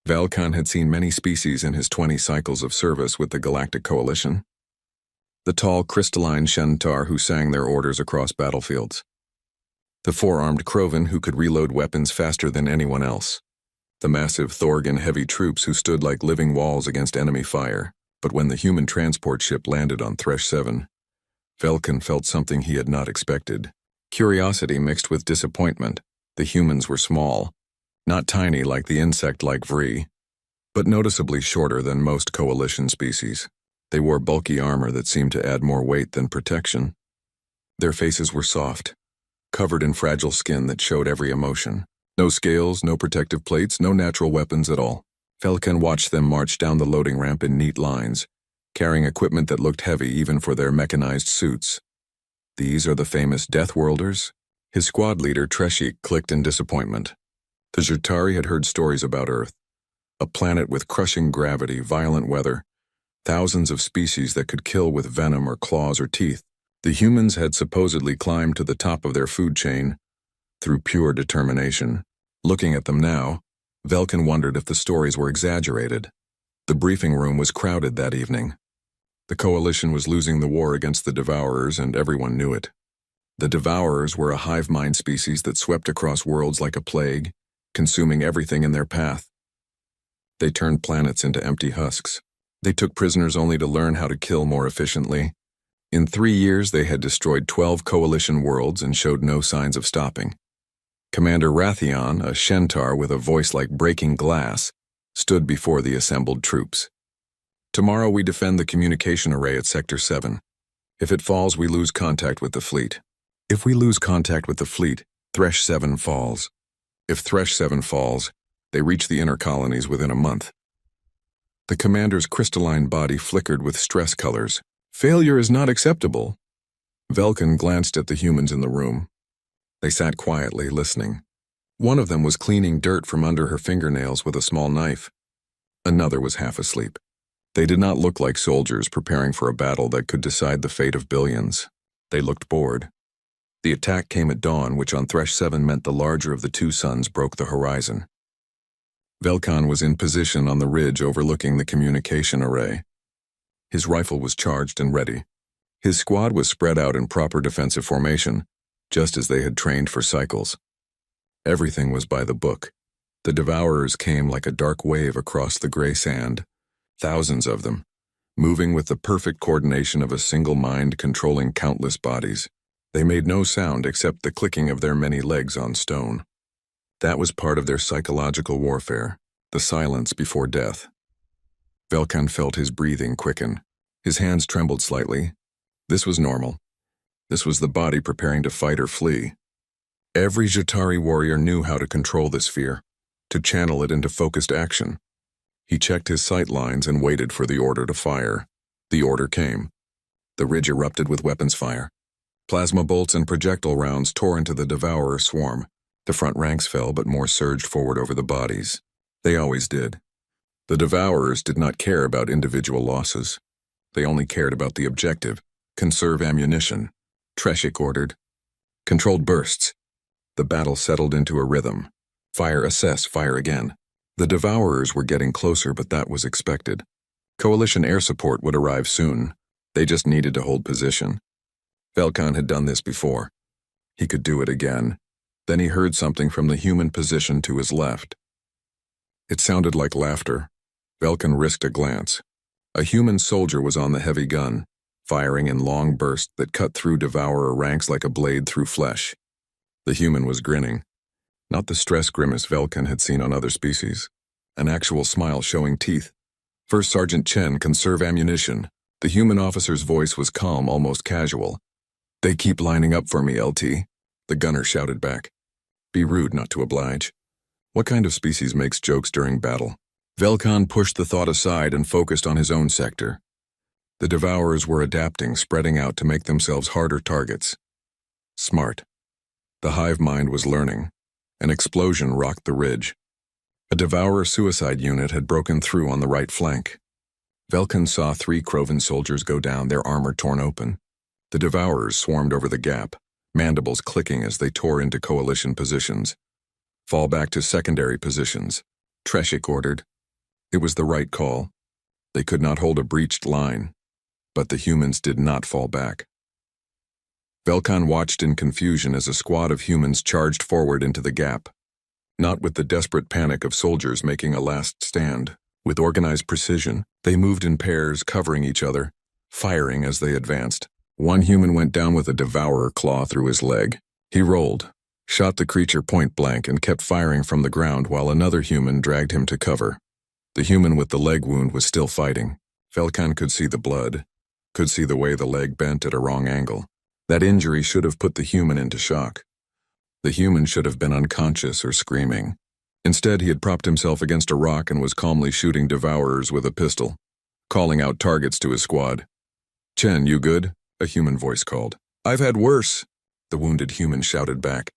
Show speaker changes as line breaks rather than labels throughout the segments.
Velkan had seen many species in his 20 cycles of service with the Galactic Coalition. The tall, crystalline Shentar who sang their orders across battlefields. The four-armed Krovan who could reload weapons faster than anyone else. The massive Thorgan heavy troops who stood like living walls against enemy fire. But when the human transport ship landed on Thresh 7, Velkan felt something he had not expected. Curiosity mixed with disappointment. The humans were small. Not tiny like the insect-like Vree, but noticeably shorter than most Coalition species. They wore bulky armor that seemed to add more weight than protection. Their faces were soft, covered in fragile skin that showed every emotion. No scales, no protective plates, no natural weapons at all. Velkan watched them march down the loading ramp in neat lines, carrying equipment that looked heavy even for their mechanized suits. These are the famous Death Worlders? His squad leader, Treshik, clicked in disappointment. The Zhutari had heard stories about Earth, a planet with crushing gravity, violent weather, thousands of species that could kill with venom or claws or teeth. The humans had supposedly climbed to the top of their food chain through pure determination. Looking at them now, Velkan wondered if the stories were exaggerated. The briefing room was crowded that evening. The Coalition was losing the war against the Devourers, and everyone knew it. The Devourers were a hive mind species that swept across worlds like a plague, consuming everything in their path. They turned planets into empty husks. They took prisoners only to learn how to kill more efficiently. In 3 years, they had destroyed 12 Coalition worlds and showed no signs of stopping. Commander Rathion, a Shentar with a voice like breaking glass, stood before the assembled troops. Tomorrow we defend the communication array at Sector 7. If it falls, we lose contact with the fleet. If we lose contact with the fleet, Thresh 7 falls. If Thresh 7 falls, they reach the inner colonies within a month. The commander's crystalline body flickered with stress colors. Failure is not acceptable. Velkan glanced at the humans in the room. They sat quietly, listening. One of them was cleaning dirt from under her fingernails with a small knife. Another was half asleep. They did not look like soldiers preparing for a battle that could decide the fate of billions. They looked bored. The attack came at dawn, which on Thresh 7 meant the larger of the two suns broke the horizon. Velkan was in position on the ridge overlooking the communication array. His rifle was charged and ready. His squad was spread out in proper defensive formation, just as they had trained for cycles. Everything was by the book. The Devourers came like a dark wave across the gray sand, thousands of them, moving with the perfect coordination of a single mind controlling countless bodies. They made no sound except the clicking of their many legs on stone. That was part of their psychological warfare, the silence before death. Velkan felt his breathing quicken. His hands trembled slightly. This was normal. This was the body preparing to fight or flee. Every Zhutari warrior knew how to control this fear, to channel it into focused action. He checked his sight lines and waited for the order to fire. The order came. The ridge erupted with weapons fire. Plasma bolts and projectile rounds tore into the Devourer swarm. The front ranks fell, but more surged forward over the bodies. They always did. The Devourers did not care about individual losses. They only cared about the objective: conserve ammunition. Treshik ordered. Controlled bursts. The battle settled into a rhythm. Fire, assess, fire again. The Devourers were getting closer, but that was expected. Coalition air support would arrive soon. They just needed to hold position. Velkan had done this before. He could do it again. Then he heard something from the human position to his left. It sounded like laughter. Velkan risked a glance. A human soldier was on the heavy gun, firing in long bursts that cut through Devourer ranks like a blade through flesh. The human was grinning. Not the stress grimace Velkan had seen on other species. An actual smile showing teeth. First Sergeant Chen, conserve ammunition. The human officer's voice was calm, almost casual. They keep lining up for me, LT. The gunner shouted back. Be rude not to oblige. What kind of species makes jokes during battle? Velkan pushed the thought aside and focused on his own sector. The Devourers were adapting, spreading out to make themselves harder targets. Smart. The hive mind was learning. An explosion rocked the ridge. A Devourer suicide unit had broken through on the right flank. Velkan saw 3 Krovan soldiers go down, their armor torn open. The Devourers swarmed over the gap, mandibles clicking as they tore into coalition positions. Fall back to secondary positions. Treshik ordered. It was the right call. They could not hold a breached line, but the humans did not fall back. Velkan watched in confusion as a squad of humans charged forward into the gap. Not with the desperate panic of soldiers making a last stand. With organized precision, they moved in pairs, covering each other, firing as they advanced. One human went down with a devourer claw through his leg. He rolled, shot the creature point blank, and kept firing from the ground while another human dragged him to cover. The human with the leg wound was still fighting. Velkan could see the blood, could see the way the leg bent at a wrong angle. That injury should have put the human into shock. The human should have been unconscious or screaming. Instead, he had propped himself against a rock and was calmly shooting devourers with a pistol, calling out targets to his squad. "Chen, you good?" a human voice called. "I've had worse," the wounded human shouted back.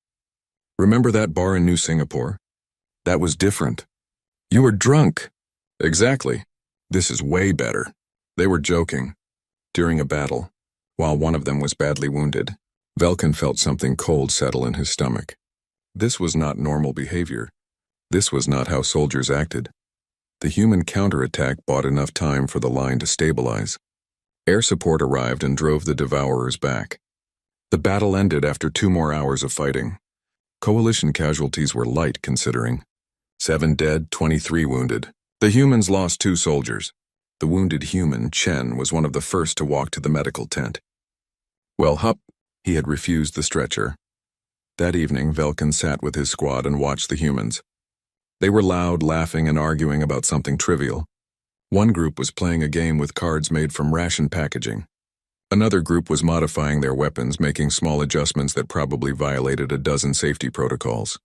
"Remember that bar in New Singapore? That was different. You were drunk." "Exactly. This is way better." They were joking. During a battle, while one of them was badly wounded, Velkan felt something cold settle in his stomach. This was not normal behavior. This was not how soldiers acted. The human counterattack bought enough time for the line to stabilize. Air support arrived and drove the devourers back. The battle ended after 2 more hours of fighting. Coalition casualties were light considering. 7 dead, 23 wounded. The humans lost 2 soldiers. The wounded human, Chen, was one of the first to walk to the medical tent. "Well, hup," he had refused the stretcher. That evening, Velkan sat with his squad and watched the humans. They were loud, laughing and arguing about something trivial. One group was playing a game with cards made from ration packaging. Another group was modifying their weapons, making small adjustments that probably violated a dozen safety protocols.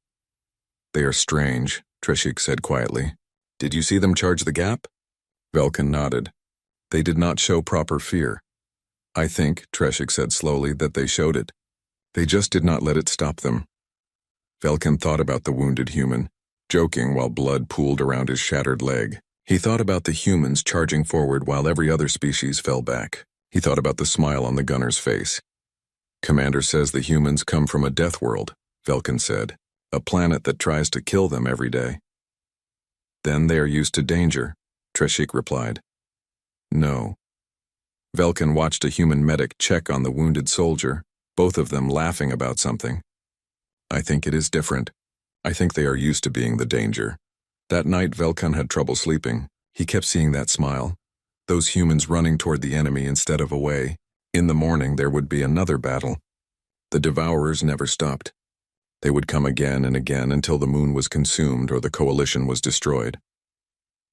"They are strange," Treshik said quietly. "Did you see them charge the gap?" Velkan nodded. "They did not show proper fear." "I think," Treshik said slowly, "that they showed it. They just did not let it stop them." Velkan thought about the wounded human, joking while blood pooled around his shattered leg. He thought about the humans charging forward while every other species fell back. He thought about the smile on the gunner's face. "Commander says the humans come from a death world," Velkan said, "a planet that tries to kill them every day." "Then they are used to danger," Treshik replied. "No." Velkan watched a human medic check on the wounded soldier, both of them laughing about something. "I think it is different. I think they are used to being the danger." That night, Velkan had trouble sleeping. He kept seeing that smile. Those humans running toward the enemy instead of away. In the morning, there would be another battle. The devourers never stopped. They would come again and again until the moon was consumed or the coalition was destroyed.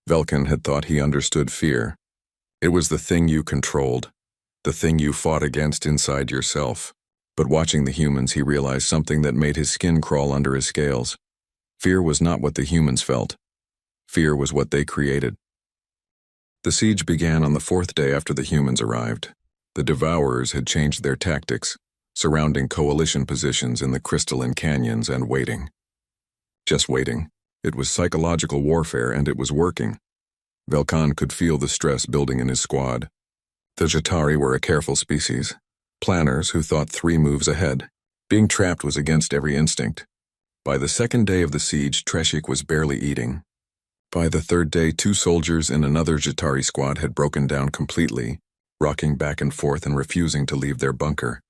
Velkan had thought he understood fear. It was the thing you controlled, the thing you fought against inside yourself. But watching the humans, he realized something that made his skin crawl under his scales. Fear was not what the humans felt. Fear was what they created. The siege began on the 4th day after the humans arrived. The devourers had changed their tactics, surrounding coalition positions in the crystalline canyons and waiting. Just waiting. It was psychological warfare, and it was working. Velkan could feel the stress building in his squad. The Jatari were a careful species, planners who thought 3 moves ahead. Being trapped was against every instinct. By the 2nd day of the siege, Treshik was barely eating. By the 3rd day, 2 soldiers in another Jatari squad had broken down completely, rocking back and forth and refusing to leave their bunker.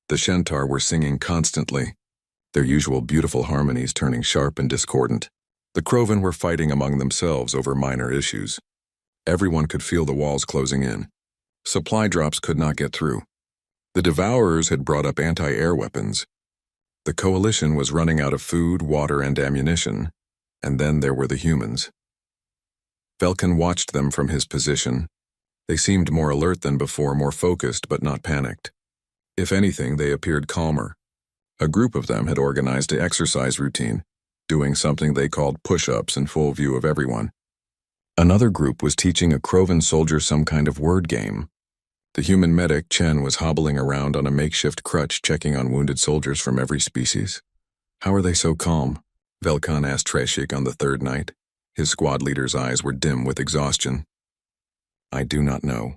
The Shentar were singing constantly, their usual beautiful harmonies turning sharp and discordant. The Krovan were fighting among themselves over minor issues. Everyone could feel the walls closing in. Supply drops could not get through. The Devourers had brought up anti-air weapons. The coalition was running out of food, water, and ammunition, and then there were the humans. Velkan watched them from his position. They seemed more alert than before, more focused but not panicked. If anything, they appeared calmer. A group of them had organized an exercise routine, doing something they called push-ups in full view of everyone. Another group was teaching a Krovan soldier some kind of word game. The human medic, Chen, was hobbling around on a makeshift crutch checking on wounded soldiers from every species. "How are they so calm?" Velkan asked Treshik on the 3rd night. His squad leader's eyes were dim with exhaustion. "I do not know.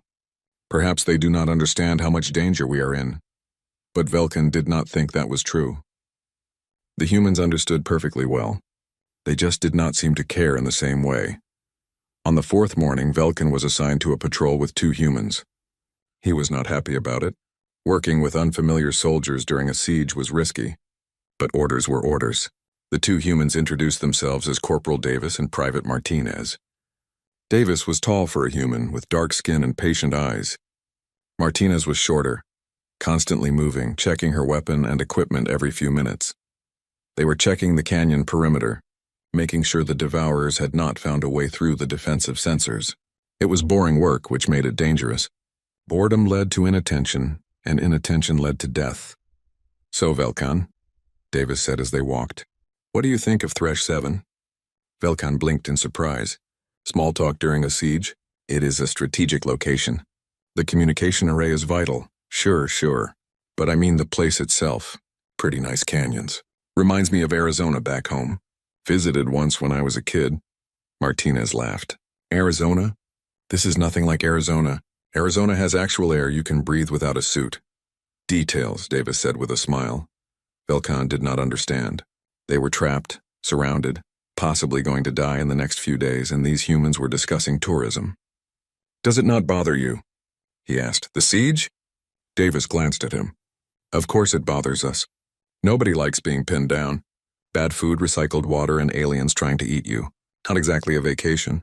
Perhaps they do not understand how much danger we are in." But Velkan did not think that was true. The humans understood perfectly well. They just did not seem to care in the same way. On the fourth morning, Velkin was assigned to a patrol with 2 humans. He was not happy about it. Working with unfamiliar soldiers during a siege was risky. But orders were orders. The 2 humans introduced themselves as Corporal Davis and Private Martinez. Davis was tall for a human, with dark skin and patient eyes. Martinez was shorter, constantly moving, checking her weapon and equipment every few minutes. They were checking the canyon perimeter, making sure the devourers had not found a way through the defensive sensors. It was boring work, which made it dangerous. Boredom led to inattention, and inattention led to death. "So, Velkan," Davis said as they walked, "what do you think of Thresh 7? Velkan blinked in surprise. "Small talk during a siege? It is a strategic location. The communication array is vital. Sure. But I mean the place itself. Pretty nice canyons. Reminds me of Arizona back home. Visited once when I was a kid." Martinez laughed. "Arizona? This is nothing like Arizona. Arizona has actual air you can breathe without a suit." "Details," Davis said with a smile. Velkan did not understand. They were trapped, surrounded, possibly going to die in the next few days, and these humans were discussing tourism. "Does it not bother you?" he asked. "The siege?" Davis glanced at him. "Of course it bothers us. Nobody likes being pinned down. Bad food, recycled water, and aliens trying to eat you. Not exactly a vacation.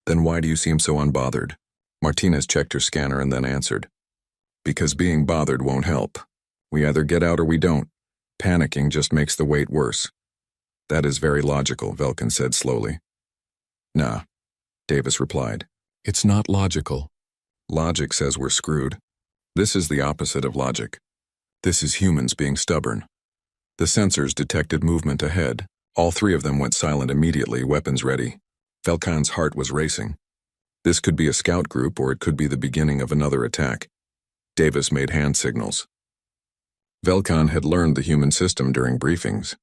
Then why do you seem so unbothered?" Martinez checked her scanner and then answered. "Because being bothered won't help. We either get out or we don't. Panicking just makes the wait worse." "That is very logical," Velkin said slowly. "Nah," Davis replied. "It's not logical. Logic says we're screwed. This is the opposite of logic. This is humans being stubborn." The sensors detected movement ahead. All 3 of them went silent immediately, weapons ready. Velkan's heart was racing. This could be a scout group, or it could be the beginning of another attack. Davis made hand signals. Velkan had learned the human system during briefings.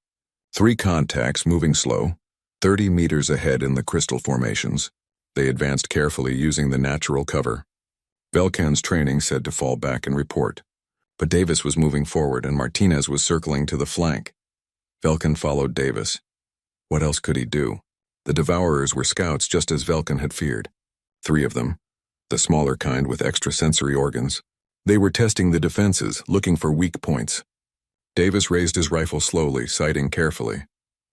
3 contacts moving slow, 30 meters ahead in the crystal formations. They advanced carefully using the natural cover. Velkan's training said to fall back and report. But Davis was moving forward and Martinez was circling to the flank. Velkan followed Davis. What else could he do? The Devourers were scouts just as Velkan had feared. 3 of them, the smaller kind with extrasensory organs. They were testing the defenses, looking for weak points. Davis raised his rifle slowly, sighting carefully.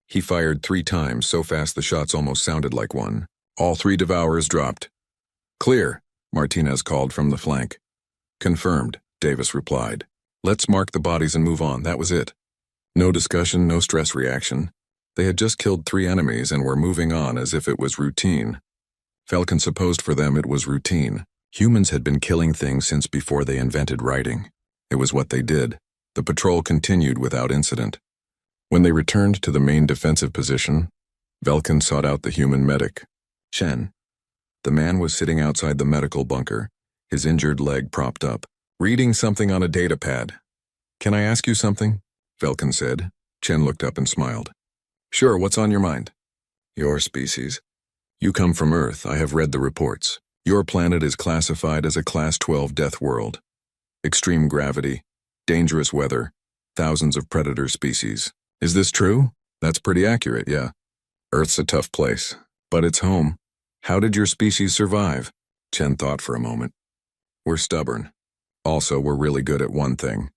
He fired 3 times, so fast the shots almost sounded like one. All 3 Devourers dropped. "Clear," Martinez called from the flank. "Confirmed," Davis replied. "Let's mark the bodies and move on, that was it." No discussion, no stress reaction. They had just killed 3 enemies and were moving on as if it was routine. Velkan supposed for them it was routine. Humans had been killing things since before they invented writing. It was what they did. The patrol continued without incident. When they returned to the main defensive position, Velkan sought out the human medic, Chen. The man was sitting outside the medical bunker, his injured leg propped up, reading something on a data pad. "Can I ask you something?" Velkan said. Chen looked up and smiled. "Sure, what's on your mind?" "Your species. You come from Earth, I have read the reports. Your planet is classified as a Class 12 death world. Extreme gravity, dangerous weather, thousands of predator species. Is this true?" "That's pretty accurate, yeah. Earth's a tough place, but it's home. How did your species survive?" Chen thought for a moment. "We're stubborn. Also, we're really good at one thing.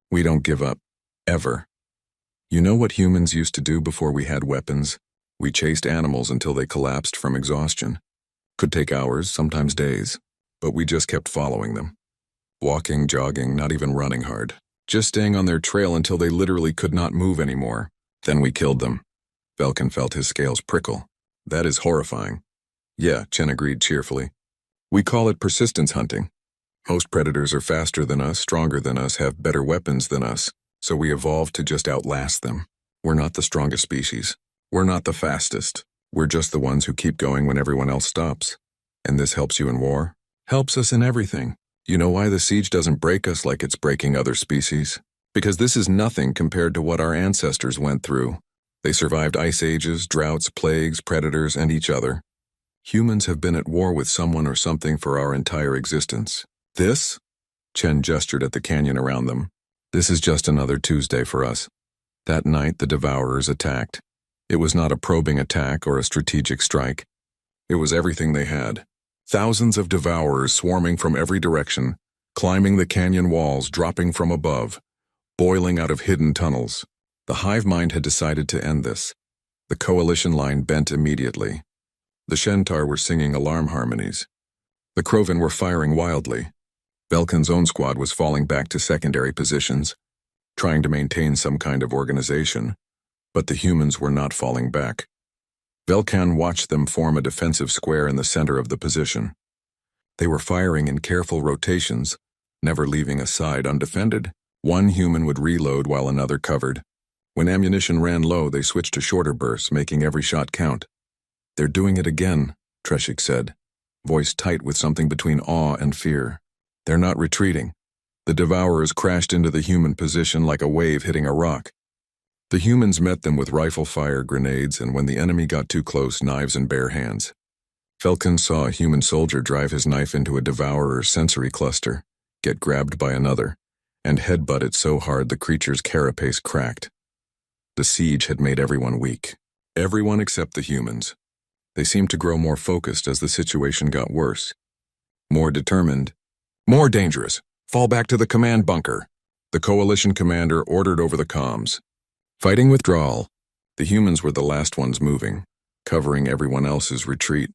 We don't give up. Ever. You know what humans used to do before we had weapons? We chased animals until they collapsed from exhaustion. Could take hours, sometimes days, but we just kept following them. Walking, jogging, not even running hard. Just staying on their trail until they literally could not move anymore. Then we killed them." Velkan felt his scales prickle. "That is horrifying." "Yeah," Chen agreed cheerfully. "We call it persistence hunting. Most predators are faster than us, stronger than us, have better weapons than us, so we evolved to just outlast them. We're not the strongest species. We're not the fastest. We're just the ones who keep going when everyone else stops. And this helps you in war? Helps us in everything. You know why the siege doesn't break us like it's breaking other species? Because this is nothing compared to what our ancestors went through. They survived ice ages, droughts, plagues, predators, and each other. Humans have been at war with someone or something for our entire existence. This?" Chen gestured at the canyon around them. "This is just another Tuesday for us." That night, the Devourers attacked. It was not a probing attack or a strategic strike. It was everything they had. Thousands of devourers swarming from every direction, climbing the canyon walls, dropping from above, boiling out of hidden tunnels. The hive mind had decided to end this. The coalition line bent immediately. The Shentar were singing alarm harmonies. The Krovan were firing wildly. Velkan's own squad was falling back to secondary positions, trying to maintain some kind of organization, but the humans were not falling back. Velkan watched them form a defensive square in the center of the position. They were firing in careful rotations, never leaving a side undefended. One human would reload while another covered. When ammunition ran low, they switched to shorter bursts, making every shot count. "They're doing it again," Treshik said, voice tight with something between awe and fear. "They're not retreating." The devourers crashed into the human position like a wave hitting a rock. The humans met them with rifle fire, grenades, and when the enemy got too close, knives and bare hands. Velkan saw a human soldier drive his knife into a devourer's sensory cluster, get grabbed by another, and headbutt it so hard the creature's carapace cracked. The siege had made everyone weak. Everyone except the humans. They seemed to grow more focused as the situation got worse. More determined. "More dangerous. Fall back to the command bunker," the coalition commander ordered over the comms. Fighting withdrawal. The humans were the last ones moving, covering everyone else's retreat.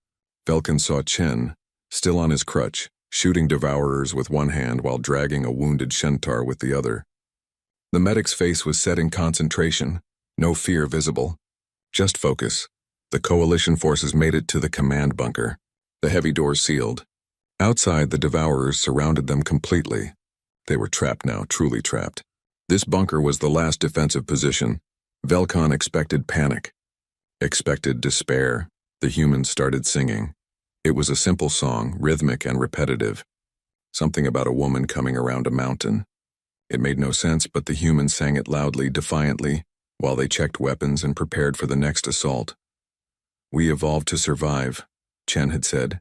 Velkan saw Chen, still on his crutch, shooting devourers with one hand while dragging a wounded Shentar with the other. The medic's face was set in concentration, no fear visible. Just focus. The coalition forces made it to the command bunker. The heavy doors sealed. Outside, the devourers surrounded them completely. They were trapped now, truly trapped. This bunker was the last defensive position. Velkan expected panic. Expected despair. The humans started singing. It was a simple song, rhythmic and repetitive. Something about a woman coming around a mountain. It made no sense, but the humans sang it loudly, defiantly, while they checked weapons and prepared for the next assault. "We evolved to survive," Chen had said.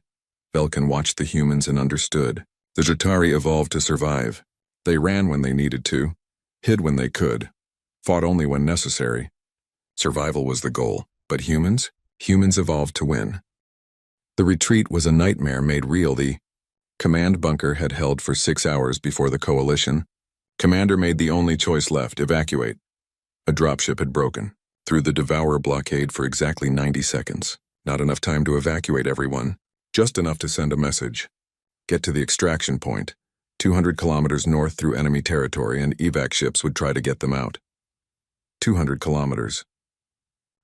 Velkan watched the humans and understood. The Jatari evolved to survive. They ran when they needed to, hid when they could, fought only when necessary. Survival was the goal, but humans evolved to win. The retreat was a nightmare made real. The command bunker had held for 6 hours before the coalition. Commander made the only choice left: evacuate. A dropship had broken through the Devourer blockade for exactly 90 seconds. Not enough time to evacuate everyone, just enough to send a message. Get to the extraction point, 200 kilometers north through enemy territory, and evac ships would try to get them out. 200 kilometers.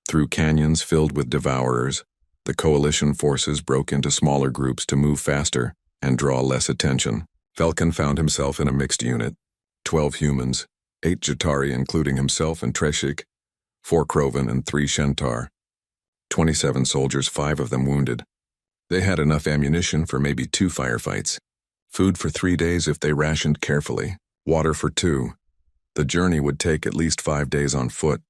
Through canyons filled with devourers, the coalition forces broke into smaller groups to move faster and draw less attention. Velkan found himself in a mixed unit. 12 humans, 8 Jatari including himself and Treshik, 4 Krovan and 3 Shentar. 27 soldiers, 5 of them wounded. They had enough ammunition for maybe 2 firefights. Food for 3 days if they rationed carefully. Water for 2. The journey would take at least 5 days on foot.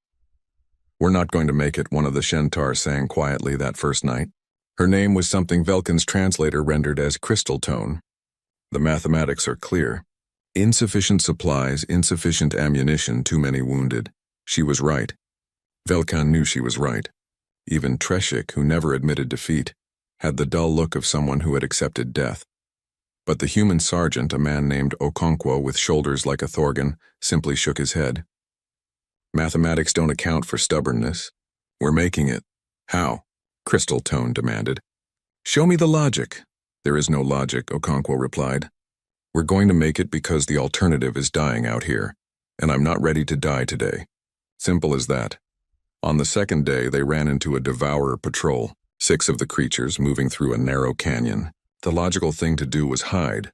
"We're not going to make it," one of the Shentar sang quietly that first night. Her name was something Velkan's translator rendered as crystal tone. The mathematics are clear. Insufficient supplies, insufficient ammunition, too many wounded. She was right. Velkan knew she was right. Even Treshik, who never admitted defeat, had the dull look of someone who had accepted death. But the human sergeant, a man named Okonkwo with shoulders like a thorgan, simply shook his head. "Mathematics don't account for stubbornness. We're making it." "How?" Crystal Tone demanded. "Show me the logic." "There is no logic," Okonkwo replied. "We're going to make it because the alternative is dying out here, and I'm not ready to die today. Simple as that." On the second day, they ran into a devourer patrol, 6 of the creatures moving through a narrow canyon. The logical thing to do was hide,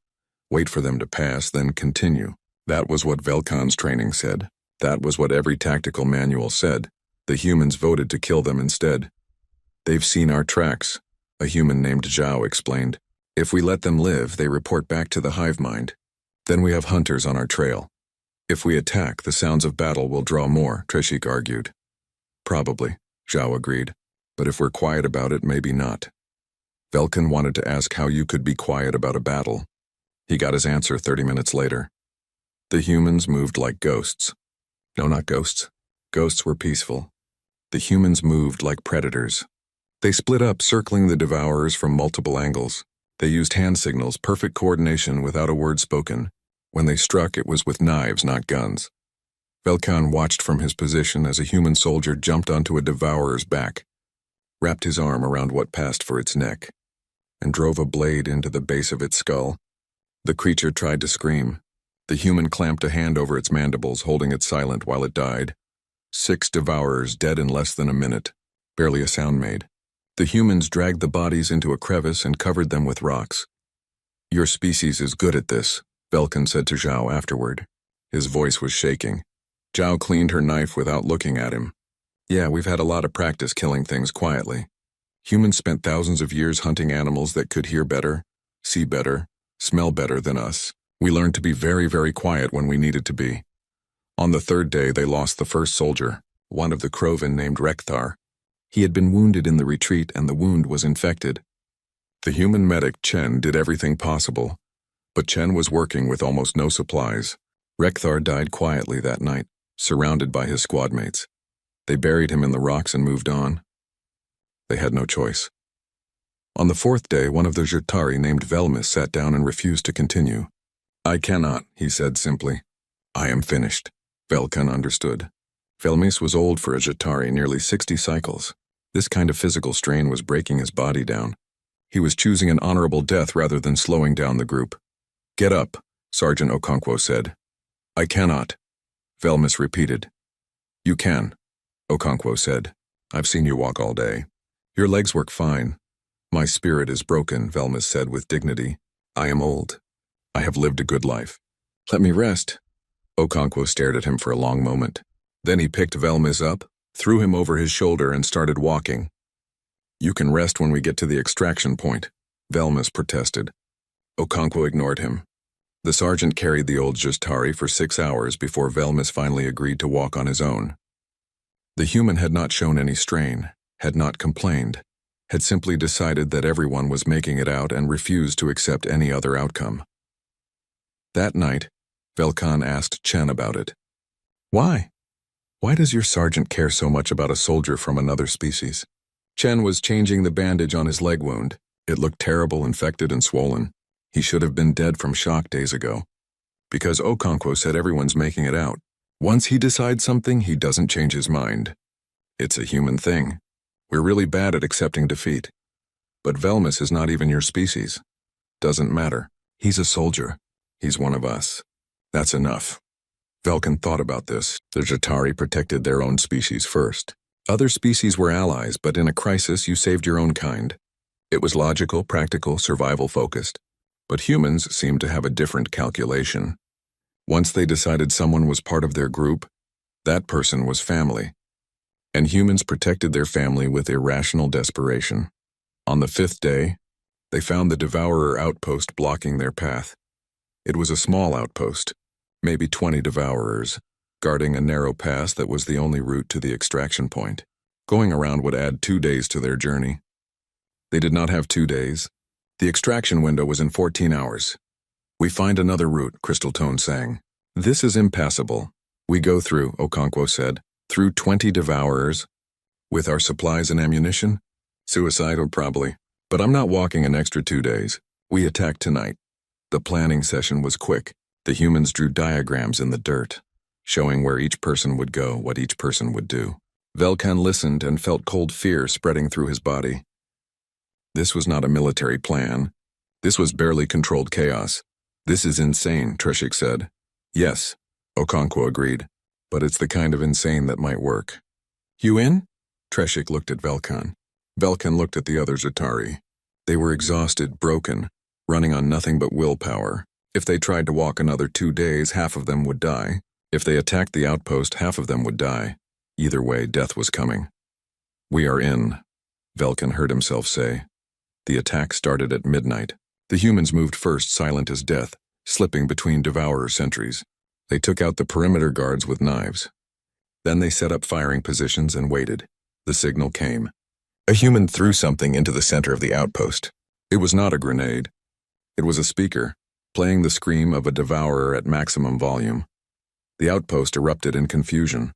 wait for them to pass, then continue. That was what Velkan's training said. That was what every tactical manual said. The humans voted to kill them instead. "They've seen our tracks," a human named Zhao explained. "If we let them live, they report back to the hive mind. Then we have hunters on our trail. If we attack, the sounds of battle will draw more," Treshik argued. "Probably," Zhao agreed. "But if we're quiet about it, maybe not." Velkan wanted to ask how you could be quiet about a battle. He got his answer 30 minutes later. The humans moved like ghosts. No, not ghosts. Ghosts were peaceful. The humans moved like predators. They split up, circling the devourers from multiple angles. They used hand signals, perfect coordination without a word spoken. When they struck, it was with knives, not guns. Velkan watched from his position as a human soldier jumped onto a devourer's back, wrapped his arm around what passed for its neck, and drove a blade into the base of its skull. The creature tried to scream. The human clamped a hand over its mandibles, holding it silent while it died. 6 devourers dead in less than a minute, barely a sound made. The humans dragged the bodies into a crevice and covered them with rocks. "Your species is good at this," Velkan said to Zhao afterward. His voice was shaking. Zhao cleaned her knife without looking at him. "Yeah, we've had a lot of practice killing things quietly. Humans spent thousands of years hunting animals that could hear better, see better, smell better than us. We learned to be very, very quiet when we needed to be." On the 3rd day, they lost the first soldier, one of the Krovan named Rekthar. He had been wounded in the retreat and the wound was infected. The human medic, Chen, did everything possible, but Chen was working with almost no supplies. Rekthar died quietly that night, surrounded by his squad mates. They buried him in the rocks and moved on. They had no choice. On the 4th day, one of the Zhitari named Velmis sat down and refused to continue. "I cannot," he said simply. "I am finished." Velkan understood. Velmis was old for a Zhitari, nearly 60 cycles. This kind of physical strain was breaking his body down. He was choosing an honorable death rather than slowing down the group. "Get up," Sergeant Okonkwo said. "I cannot," Velmis repeated. "You can," Okonkwo said. "I've seen you walk all day. Your legs work fine." "My spirit is broken," Velmis said with dignity. "I am old. I have lived a good life. Let me rest." Okonkwo stared at him for a long moment. Then he picked Velmis up, threw him over his shoulder and started walking. "You can rest when we get to the extraction point," Velmis protested. Okonkwo ignored him. The sergeant carried the old Zhitari for 6 hours before Velmis finally agreed to walk on his own. The human had not shown any strain, had not complained, had simply decided that everyone was making it out and refused to accept any other outcome. That night, Velkan asked Chen about it. "Why? Why does your sergeant care so much about a soldier from another species?" Chen was changing the bandage on his leg wound. It looked terrible, infected and swollen. He should have been dead from shock days ago. "Because Okonkwo said everyone's making it out. Once he decides something, he doesn't change his mind. It's a human thing. We're really bad at accepting defeat. But Velmis is not even your species. Doesn't matter. He's a soldier. He's one of us. That's enough." Velkan thought about this. The Zhitari protected their own species first. Other species were allies, but in a crisis you saved your own kind. It was logical, practical, survival-focused. But humans seemed to have a different calculation. Once they decided someone was part of their group, that person was family. And humans protected their family with irrational desperation. On the 5th day, they found the Devourer outpost blocking their path. It was a small outpost, maybe 20 Devourers, guarding a narrow pass that was the only route to the extraction point. Going around would add 2 days to their journey. They did not have 2 days. The extraction window was in 14 hours. "We find another route," Crystal Tone sang. "This is impassable. We go through," Okonkwo said, "through 20 Devourers. With our supplies and ammunition? Suicidal, probably. But I'm not walking an extra 2 days. We attack tonight." The planning session was quick. The humans drew diagrams in the dirt, showing where each person would go, what each person would do. Velkan listened and felt cold fear spreading through his body. This was not a military plan. This was barely controlled chaos. "This is insane," Treshik said. "Yes," Okonkwo agreed, "but it's the kind of insane that might work." "You in?" Treshik looked at Velkan. Velkan looked at the other Zhitari. They were exhausted, broken, running on nothing but willpower. If they tried to walk another 2 days, half of them would die. If they attacked the outpost, half of them would die. Either way, death was coming. "We are in," Velkan heard himself say. The attack started at midnight. The humans moved first, silent as death, slipping between Devourer sentries. They took out the perimeter guards with knives. Then they set up firing positions and waited. The signal came. A human threw something into the center of the outpost. It was not a grenade. It was a speaker, playing the scream of a Devourer at maximum volume. The outpost erupted in confusion.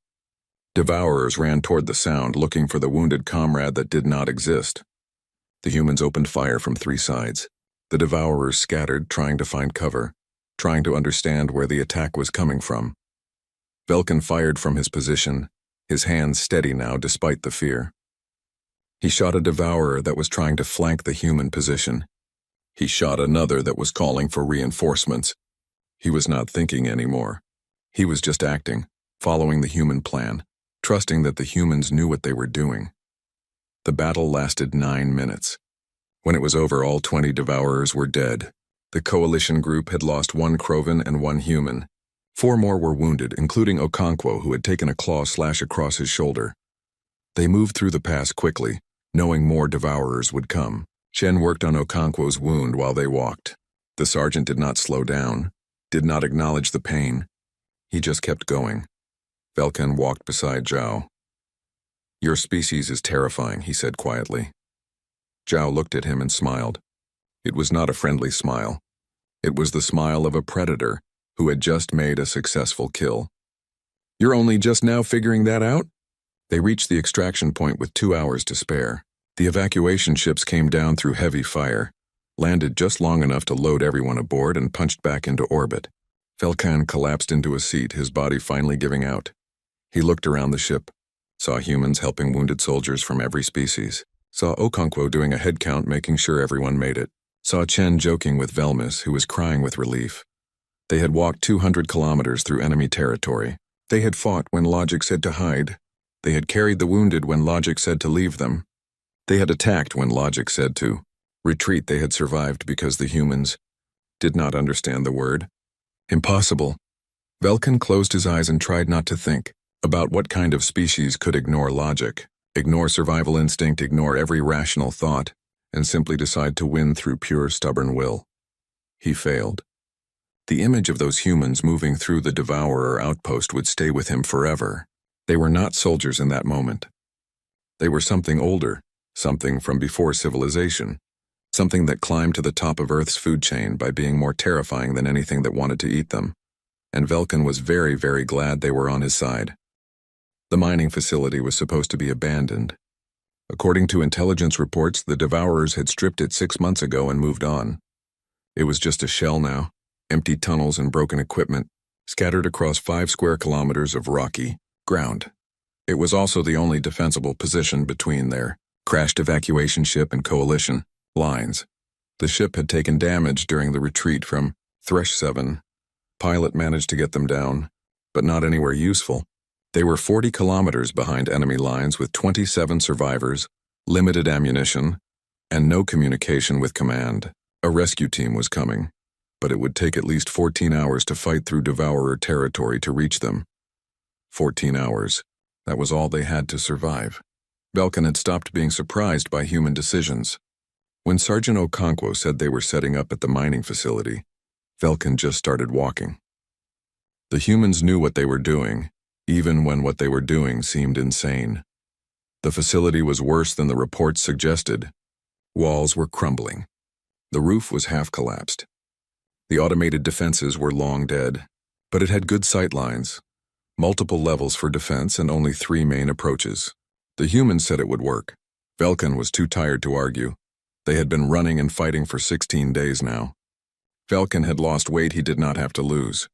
Devourers ran toward the sound, looking for the wounded comrade that did not exist. The humans opened fire from 3 sides. The devourers scattered, trying to find cover, trying to understand where the attack was coming from. Velkin fired from his position, his hands steady now despite the fear. He shot a devourer that was trying to flank the human position. He shot another that was calling for reinforcements. He was not thinking anymore. He was just acting, following the human plan, trusting that the humans knew what they were doing. The battle lasted 9 minutes. When it was over, all 20 devourers were dead. The coalition group had lost 1 Krovan and 1 human. 4 more were wounded, including Okonkwo, who had taken a claw slash across his shoulder. They moved through the pass quickly, knowing more devourers would come. Chen worked on Okonkwo's wound while they walked. The sergeant did not slow down, did not acknowledge the pain. He just kept going. Velkin walked beside Zhao. "Your species is terrifying," he said quietly. Zhao looked at him and smiled. It was not a friendly smile. It was the smile of a predator who had just made a successful kill. "You're only just now figuring that out?" They reached the extraction point with 2 hours to spare. The evacuation ships came down through heavy fire, landed just long enough to load everyone aboard, and punched back into orbit. Velkan collapsed into a seat, his body finally giving out. He looked around the ship, saw humans helping wounded soldiers from every species, saw Okonkwo doing a head count making sure everyone made it, saw Chen joking with Velmis, who was crying with relief. They had walked 200 kilometers through enemy territory. They had fought when logic said to hide. They had carried the wounded when logic said to leave them. They had attacked when logic said to retreat. They had survived because the humans did not understand the word. Impossible. Velkin closed his eyes and tried not to think about what kind of species could ignore logic, ignore survival instinct, ignore every rational thought, and simply decide to win through pure stubborn will. He failed. The image of those humans moving through the Devourer outpost would stay with him forever. They were not soldiers in that moment. They were something older, something from before civilization, something that climbed to the top of Earth's food chain by being more terrifying than anything that wanted to eat them. And Velkin was very, very glad they were on his side. The mining facility was supposed to be abandoned. According to intelligence reports, the Devourers had stripped it 6 months ago and moved on. It was just a shell now, empty tunnels and broken equipment, scattered across 5 square kilometers of rocky ground. It was also the only defensible position between their crashed evacuation ship and coalition lines. The ship had taken damage during the retreat from Thresh 7. Pilot managed to get them down, but not anywhere useful. They were 40 kilometers behind enemy lines with 27 survivors, limited ammunition, and no communication with command. A rescue team was coming, but it would take at least 14 hours to fight through Devourer territory to reach them. 14 hours. That was all they had to survive. Velkin had stopped being surprised by human decisions. When Sergeant Okonkwo said they were setting up at the mining facility, Velkin just started walking. The humans knew what they were doing, even when what they were doing seemed insane. The facility was worse than the reports suggested. Walls were crumbling. The roof was half collapsed. The automated defenses were long dead, but it had good sight lines, multiple levels for defense, and only 3 main approaches. The humans said it would work. Velkin was too tired to argue. They had been running and fighting for 16 days now. Velkin had lost weight he did not have to lose.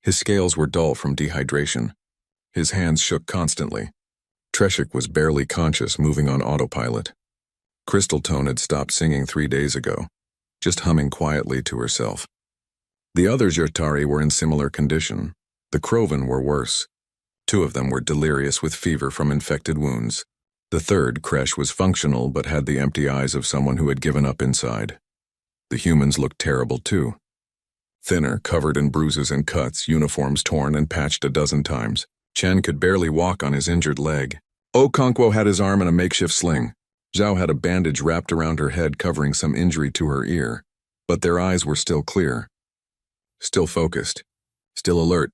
His scales were dull from dehydration. His hands shook constantly. Treshik was barely conscious, moving on autopilot. Crystaltone had stopped singing 3 days ago, just humming quietly to herself. The other Zhirtari were in similar condition. The Krovan were worse. 2 of them were delirious with fever from infected wounds. The third, Kresh, was functional but had the empty eyes of someone who had given up inside. The humans looked terrible too. Thinner, covered in bruises and cuts, uniforms torn and patched a dozen times. Chen could barely walk on his injured leg. Okonkwo had his arm in a makeshift sling. Zhao had a bandage wrapped around her head covering some injury to her ear, but their eyes were still clear. Still focused. Still alert.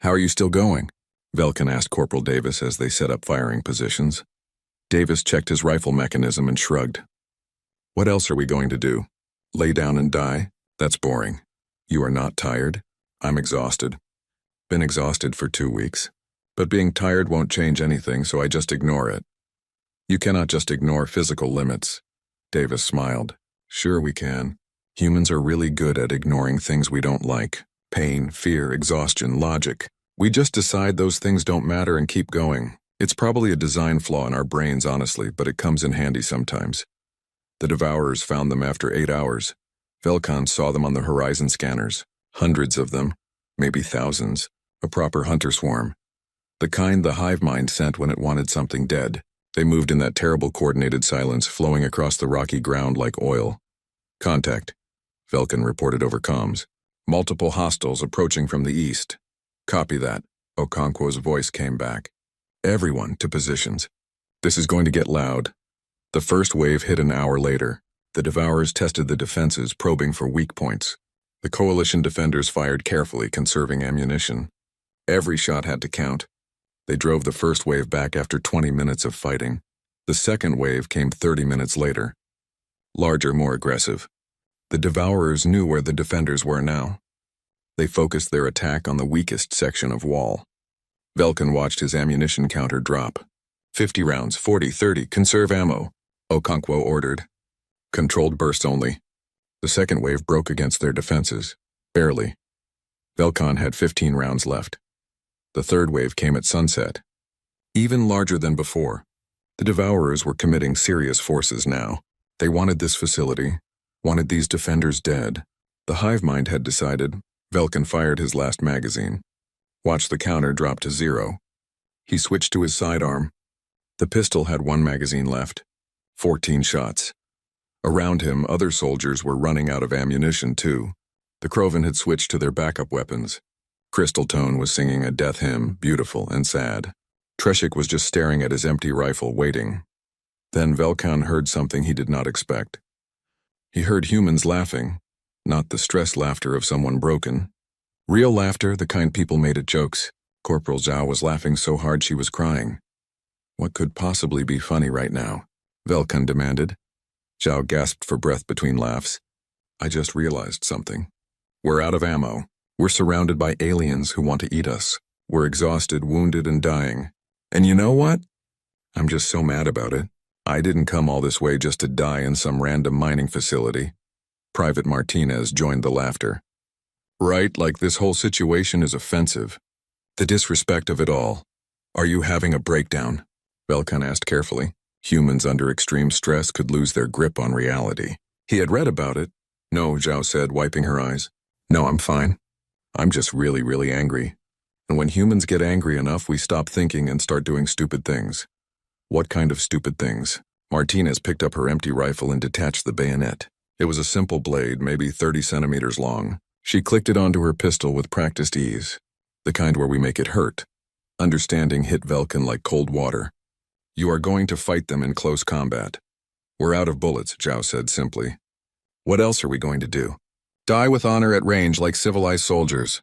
"How are you still going?" Velkin asked Corporal Davis as they set up firing positions. Davis checked his rifle mechanism and shrugged. "What else are we going to do? Lay down and die? That's boring. You are not tired? I'm exhausted. Been exhausted for 2 weeks. But being tired won't change anything, so I just ignore it. You cannot just ignore physical limits. Davis smiled. Sure we can. Humans are really good at ignoring things we don't like. Pain, fear, exhaustion, logic. We just decide those things don't matter and keep going. It's probably a design flaw in our brains, honestly, but it comes in handy sometimes. The Devourers found them after 8 hours. Velkan saw them on the horizon scanners. Hundreds of them. Maybe thousands. A proper hunter swarm. The kind the hive mind sent when it wanted something dead. They moved in that terrible coordinated silence, flowing across the rocky ground like oil. Contact, Velkan reported over comms. Multiple hostiles approaching from the east. Copy that, Okonkwo's voice came back. Everyone to positions. This is going to get loud. The first wave hit an hour later. The Devourers tested the defenses, probing for weak points. The Coalition defenders fired carefully, conserving ammunition. Every shot had to count. They drove the first wave back after 20 minutes of fighting. The second wave came 30 minutes later. Larger, more aggressive. The Devourers knew where the defenders were now. They focused their attack on the weakest section of wall. Velkan watched his ammunition counter drop. 50 rounds, 40, 30, conserve ammo, Okonkwo ordered. Controlled bursts only. The second wave broke against their defenses. Barely. Velkan had 15 rounds left. The third wave came at sunset. Even larger than before. The Devourers were committing serious forces now. They wanted this facility, wanted these defenders dead. The hive mind had decided. Velkan fired his last magazine. Watched the counter drop to 0. He switched to his sidearm. The pistol had 1 magazine left. 14 shots. Around him, other soldiers were running out of ammunition too. The Krovan had switched to their backup weapons. Crystal Tone was singing a death hymn, beautiful and sad. Treshik was just staring at his empty rifle, waiting. Then Velkan heard something he did not expect. He heard humans laughing, not the stressed laughter of someone broken. Real laughter, the kind people made at jokes. Corporal Zhao was laughing so hard she was crying. What could possibly be funny right now? Velkan demanded. Zhao gasped for breath between laughs. I just realized something. We're out of ammo. We're surrounded by aliens who want to eat us. We're exhausted, wounded, and dying. And you know what? I'm just so mad about it. I didn't come all this way just to die in some random mining facility. Private Martinez joined the laughter. Right, like this whole situation is offensive. The disrespect of it all. Are you having a breakdown? Velkan asked carefully. Humans under extreme stress could lose their grip on reality. He had read about it. No, Zhao said, wiping her eyes. No, I'm fine. I'm just really, really angry. And when humans get angry enough, we stop thinking and start doing stupid things. What kind of stupid things? Martinez picked up her empty rifle and detached the bayonet. It was a simple blade, maybe 30 centimeters long. She clicked it onto her pistol with practiced ease. The kind where we make it hurt. Understanding hit Velkan like cold water. You are going to fight them in close combat. We're out of bullets, Zhao said simply. What else are we going to do? Die with honor at range like civilized soldiers.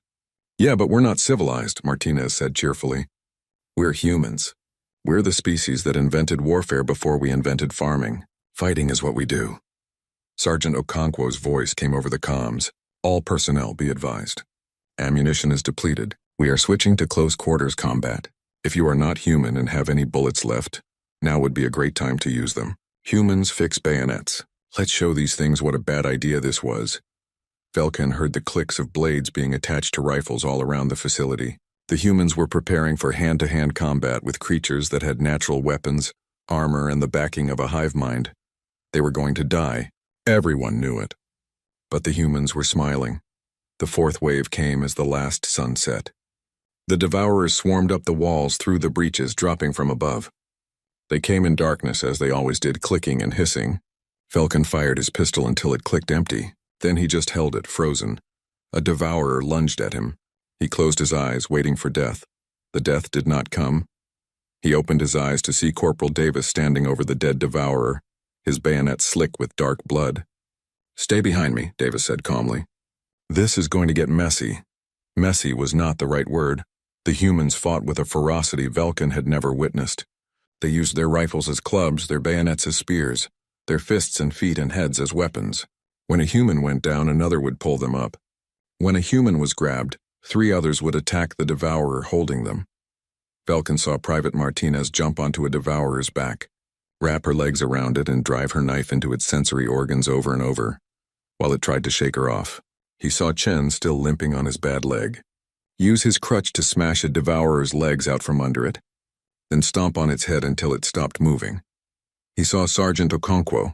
Yeah, but we're not civilized, Martinez said cheerfully. We're humans. We're the species that invented warfare before we invented farming. Fighting is what we do. Sergeant Okonkwo's voice came over the comms. All personnel be advised. Ammunition is depleted. We are switching to close quarters combat. If you are not human and have any bullets left, now would be a great time to use them. Humans fix bayonets. Let's show these things what a bad idea this was. Velkan heard the clicks of blades being attached to rifles all around the facility. The humans were preparing for hand-to-hand combat with creatures that had natural weapons, armor, and the backing of a hive mind. They were going to die. Everyone knew it. But the humans were smiling. The fourth wave came as the last sun set. The Devourers swarmed up the walls through the breaches, dropping from above. They came in darkness, as they always did, clicking and hissing. Velkan fired his pistol until it clicked empty. Then he just held it, frozen. A Devourer lunged at him. He closed his eyes, waiting for death. The death did not come. He opened his eyes to see Corporal Davis standing over the dead Devourer, his bayonet slick with dark blood. Stay behind me, Davis said calmly. This is going to get messy. Messy was not the right word. The humans fought with a ferocity Velkan had never witnessed. They used their rifles as clubs, their bayonets as spears, their fists and feet and heads as weapons. When a human went down, another would pull them up. When a human was grabbed, 3 others would attack the Devourer holding them. Velkan saw Private Martinez jump onto a devourer's back, wrap her legs around it and drive her knife into its sensory organs over and over, while it tried to shake her off. He saw Chen, still limping on his bad leg, use his crutch to smash a devourer's legs out from under it, then stomp on its head until it stopped moving. He saw Sergeant Okonkwo,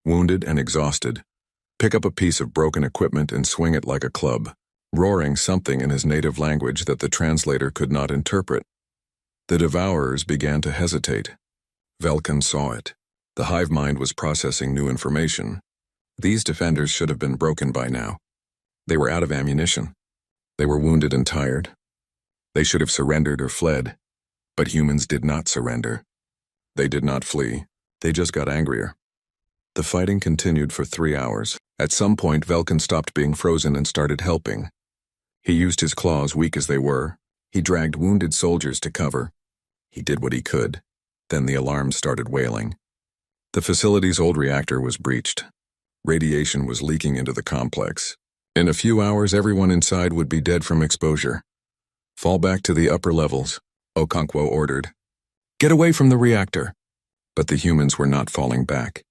wounded and exhausted, pick up a piece of broken equipment and swing it like a club, roaring something in his native language that the translator could not interpret. The devourers began to hesitate. Velkan saw it. The hive mind was processing new information. These defenders should have been broken by now. They were out of ammunition. They were wounded and tired. They should have surrendered or fled. But humans did not surrender. They did not flee. They just got angrier. The fighting continued for 3 hours. At some point, Velkan stopped being frozen and started helping. He used his claws, weak as they were. He dragged wounded soldiers to cover. He did what he could. Then the alarms started wailing. The facility's old reactor was breached. Radiation was leaking into the complex. In a few hours, everyone inside would be dead from exposure. Fall back to the upper levels, Okonkwo ordered. Get away from the reactor. But the humans were not falling back.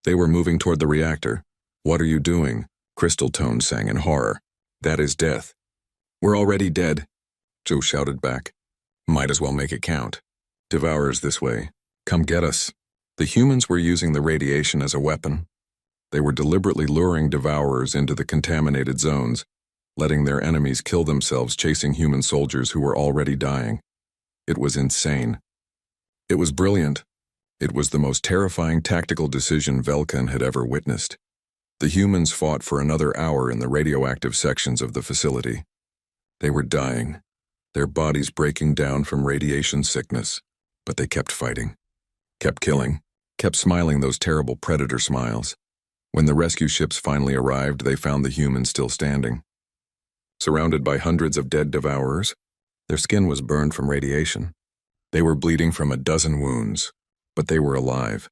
They were moving toward the reactor. What are you doing? Crystal Tone sang in horror. That is death. We're already dead, Joe shouted back. Might as well make it count. Devourers this way. Come get us. The humans were using the radiation as a weapon. They were deliberately luring devourers into the contaminated zones, letting their enemies kill themselves chasing human soldiers who were already dying. It was insane. It was brilliant. It was the most terrifying tactical decision Velkan had ever witnessed. The humans fought for another hour in the radioactive sections of the facility. They were dying, their bodies breaking down from radiation sickness, but they kept fighting, kept killing, kept smiling those terrible predator smiles. When the rescue ships finally arrived, they found the humans still standing. Surrounded by hundreds of dead devourers, their skin was burned from radiation. They were bleeding from a dozen wounds, but they were alive.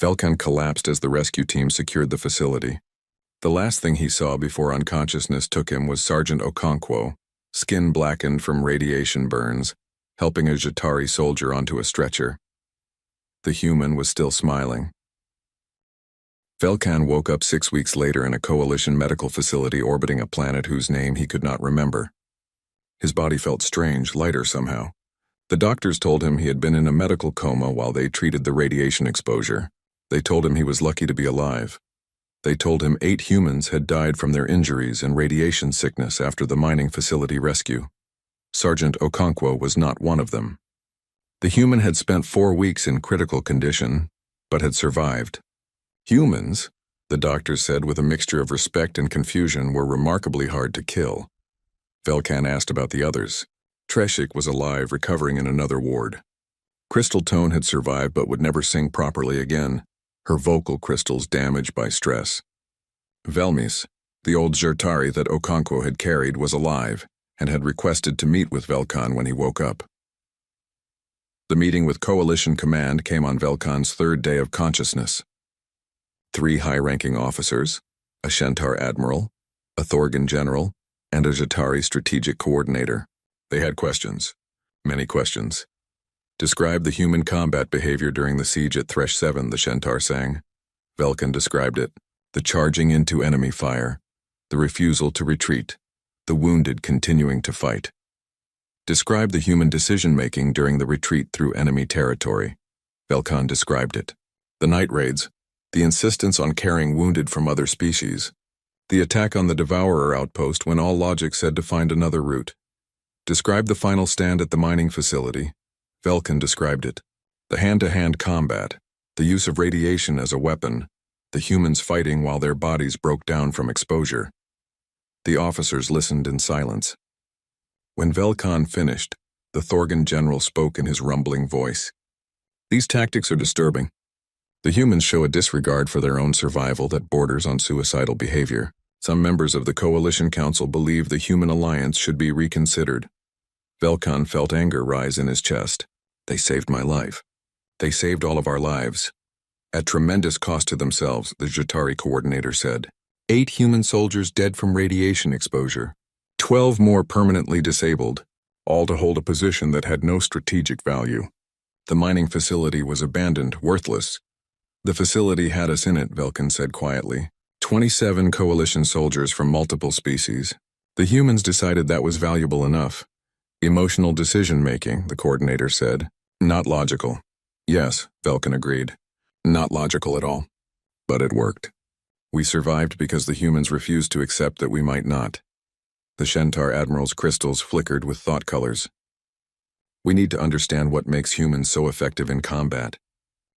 Velkan collapsed as the rescue team secured the facility. The last thing he saw before unconsciousness took him was Sergeant Okonkwo, skin blackened from radiation burns, helping a Jatari soldier onto a stretcher. The human was still smiling. Velkan woke up 6 weeks later in a coalition medical facility orbiting a planet whose name he could not remember. His body felt strange, lighter somehow. The doctors told him he had been in a medical coma while they treated the radiation exposure. They told him he was lucky to be alive. They told him 8 humans had died from their injuries and radiation sickness after the mining facility rescue. Sergeant Okonkwo was not one of them. The human had spent 4 weeks in critical condition, but had survived. Humans, the doctors said with a mixture of respect and confusion, were remarkably hard to kill. Velkan asked about the others. Treshik was alive, recovering in another ward. Crystal Tone had survived but would never sing properly again, her vocal crystals damaged by stress. Velmis, the old Jatari that Okonkwo had carried, was alive and had requested to meet with Velkan when he woke up. The meeting with Coalition Command came on Velkan's 3rd day of consciousness. 3 high-ranking officers, a Shentar admiral, a Thorgan general, and a Jatari strategic coordinator. They had questions. Many questions. Describe the human combat behavior during the siege at Thresh 7, the Shentar sang. Velkan described it. The charging into enemy fire. The refusal to retreat. The wounded continuing to fight. Describe the human decision-making during the retreat through enemy territory. Velkan described it. The night raids. The insistence on carrying wounded from other species. The attack on the Devourer outpost when all logic said to find another route. Describe the final stand at the mining facility. Velkan described it. The hand-to-hand combat. The use of radiation as a weapon. The humans fighting while their bodies broke down from exposure. The officers listened in silence. When Velkan finished, the Thorgan general spoke in his rumbling voice. These tactics are disturbing. The humans show a disregard for their own survival that borders on suicidal behavior. Some members of the Coalition Council believe the human alliance should be reconsidered. Velkan felt anger rise in his chest. They saved my life. They saved all of our lives. At tremendous cost to themselves, the Jatari coordinator said. 8 human soldiers dead from radiation exposure. 12 more permanently disabled. all to hold a position that had no strategic value. The mining facility was abandoned, worthless. The facility had us in it, Velkin said quietly. 27 coalition soldiers from multiple species. The humans decided that was valuable enough. Emotional decision-making, the coordinator said. Not logical. Yes, Velkin agreed. Not logical at all. But it worked. We survived because the humans refused to accept that we might not. The Shentar Admiral's crystals flickered with thought colors. We need to understand what makes humans so effective in combat.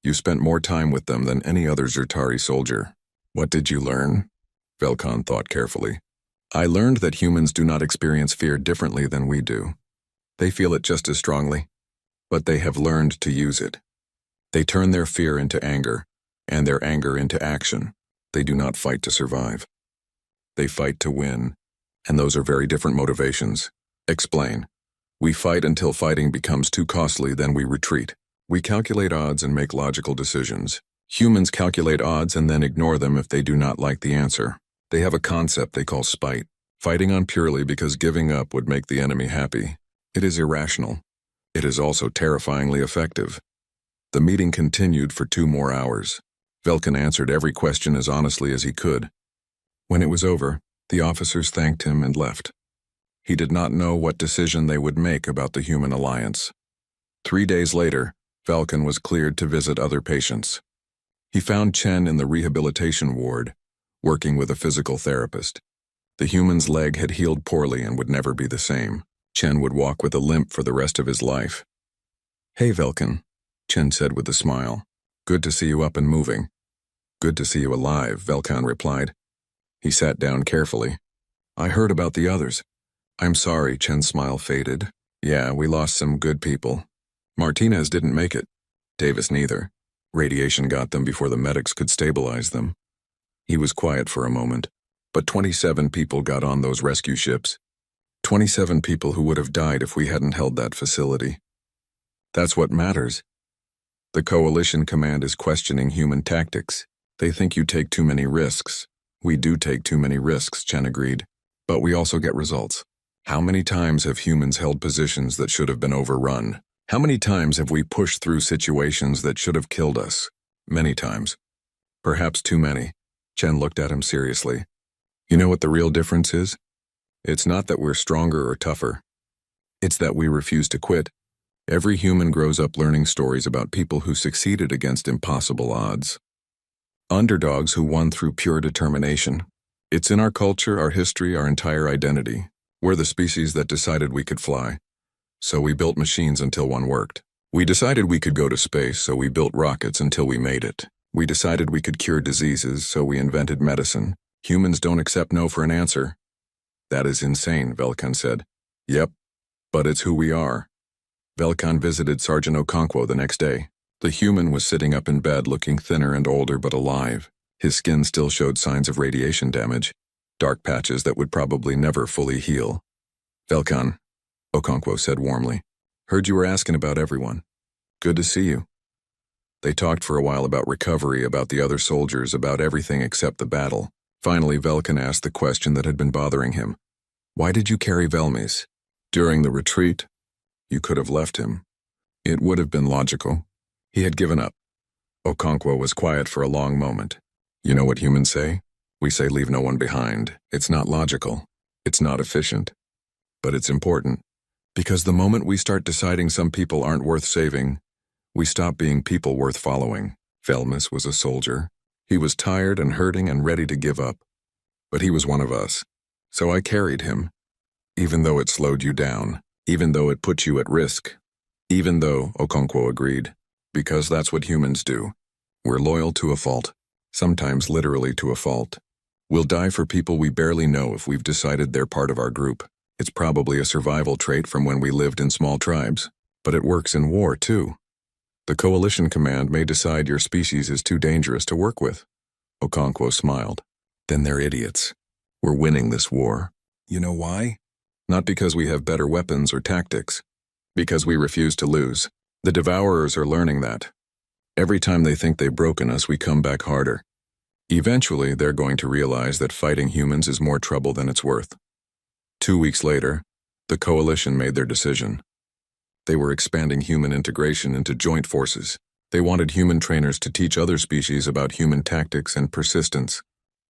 You spent more time with them than any other Zertari soldier. What did you learn? Velkan thought carefully. I learned that humans do not experience fear differently than we do. They feel it just as strongly, but they have learned to use it. They turn their fear into anger, and their anger into action. They do not fight to survive. They fight to win, and those are very different motivations. Explain. We fight until fighting becomes too costly, then we retreat. We calculate odds and make logical decisions. Humans calculate odds and then ignore them if they do not like the answer. They have a concept they call spite, fighting on purely because giving up would make the enemy happy. It is irrational. It is also terrifyingly effective. The meeting continued for 2 more hours. Velkin answered every question as honestly as he could. When it was over, the officers thanked him and left. He did not know what decision they would make about the human alliance. 3 days later, Velkin was cleared to visit other patients. He found Chen in the rehabilitation ward, working with a physical therapist. The human's leg had healed poorly and would never be the same. Chen would walk with a limp for the rest of his life. Hey, Velkin, Chen said with a smile. Good to see you up and moving. Good to see you alive, Velkan replied. He sat down carefully. I heard about the others. I'm sorry, Chen's smile faded. Yeah, we lost some good people. Martinez didn't make it. Davis neither. Radiation got them before the medics could stabilize them. He was quiet for a moment. But 27 people got on those rescue ships. 27 people who would have died if we hadn't held that facility. That's what matters. The Coalition Command is questioning human tactics. They think you take too many risks. We do take too many risks, Chen agreed. But we also get results. How many times have humans held positions that should have been overrun? How many times have we pushed through situations that should have killed us? Many times. Perhaps too many. Chen looked at him seriously. You know what the real difference is? It's not that we're stronger or tougher. It's that we refuse to quit. Every human grows up learning stories about people who succeeded against impossible odds. Underdogs who won through pure determination. It's in our culture, our history, our entire identity. We're the species that decided we could fly. So we built machines until one worked. We decided we could go to space, so we built rockets until we made it. We decided we could cure diseases, so we invented medicine. Humans don't accept no for an answer. That is insane, Velkan said. Yep, but it's who we are. Velkan visited Sergeant Okonkwo the next day. The human was sitting up in bed looking thinner and older but alive. His skin still showed signs of radiation damage, dark patches that would probably never fully heal. Velkan, Okonkwo said warmly. Heard you were asking about everyone. Good to see you. They talked for a while about recovery, about the other soldiers, about everything except the battle. Finally, Velkan asked the question that had been bothering him. Why did you carry Velmis? During the retreat, you could have left him. It would have been logical. He had given up. Okonkwo was quiet for a long moment. You know what humans say? We say leave no one behind. It's not logical. It's not efficient. But it's important. Because the moment we start deciding some people aren't worth saving, we stop being people worth following. Velmis was a soldier. He was tired and hurting and ready to give up. But he was one of us. So I carried him. Even though it slowed you down. Even though it put you at risk. Even though, Okonkwo agreed. Because that's what humans do. We're loyal to a fault. Sometimes literally to a fault. We'll die for people we barely know if we've decided they're part of our group. It's probably a survival trait from when we lived in small tribes. But it works in war, too. The Coalition Command may decide your species is too dangerous to work with. Okonkwo smiled. Then they're idiots. We're winning this war. You know why? Not because we have better weapons or tactics. Because we refuse to lose. The Devourers are learning that. Every time they think they've broken us, we come back harder. Eventually, they're going to realize that fighting humans is more trouble than it's worth. 2 weeks later, The coalition made their decision. They were expanding human integration into joint forces. They wanted human trainers to teach other species about human tactics and persistence.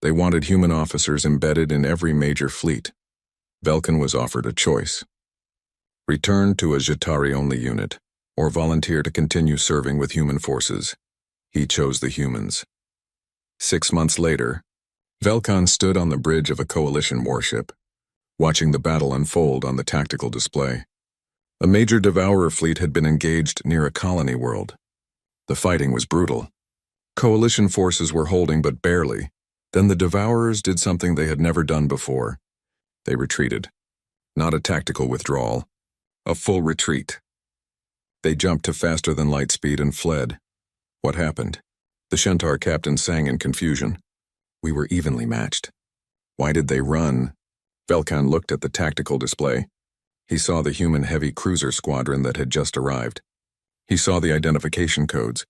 They wanted human officers embedded in every major fleet. Velkan was offered a choice. Return to a Jatari-only unit, or volunteer to continue serving with human forces. He chose the humans. 6 months later, Velkan stood on the bridge of a coalition warship, watching the battle unfold on the tactical display. A major Devourer fleet had been engaged near a colony world. The fighting was brutal. Coalition forces were holding but barely. Then the Devourers did something they had never done before. They retreated. Not a tactical withdrawal, a full retreat. They jumped to faster than light speed and fled. What happened? The Centaur captain sang in confusion. We were evenly matched. Why did they run? Velkan looked at the tactical display. He saw the human heavy cruiser squadron that had just arrived. He saw the identification codes.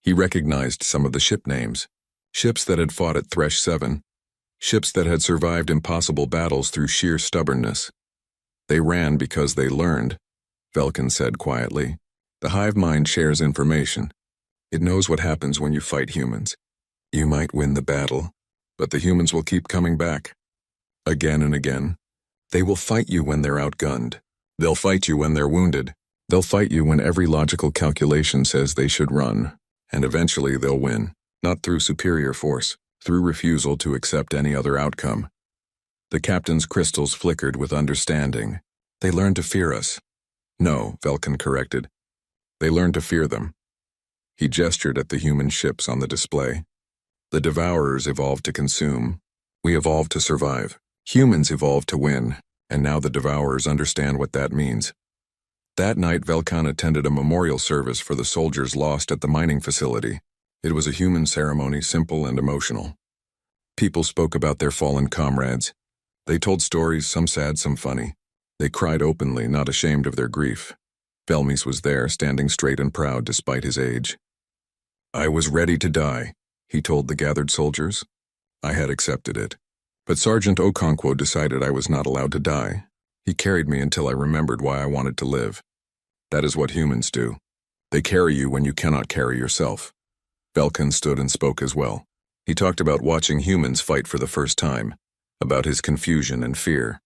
He recognized some of the ship names. Ships that had fought at Thresh 7. Ships that had survived impossible battles through sheer stubbornness. They ran because they learned, Velkan said quietly. The hive mind shares information. It knows what happens when you fight humans. You might win the battle, but the humans will keep coming back. Again and again. They will fight you when they're outgunned. They'll fight you when they're wounded. They'll fight you when every logical calculation says they should run. And eventually they'll win, not through superior force, through refusal to accept any other outcome. The captain's crystals flickered with understanding. They learned to fear us. No, Velkan corrected. They learned to fear them. He gestured at the human ships on the display. The Devourers evolved to consume. We evolved to survive. Humans evolved to win, and now the Devourers understand what that means. That night, Velkan attended a memorial service for the soldiers lost at the mining facility. It was a human ceremony, simple and emotional. People spoke about their fallen comrades. They told stories, some sad, some funny. They cried openly, not ashamed of their grief. Velmis was there, standing straight and proud despite his age. I was ready to die, he told the gathered soldiers. I had accepted it. But Sergeant Okonkwo decided I was not allowed to die. He carried me until I remembered why I wanted to live. That is what humans do. They carry you when you cannot carry yourself. Velkan stood and spoke as well. He talked about watching humans fight for the first time, about his confusion and fear.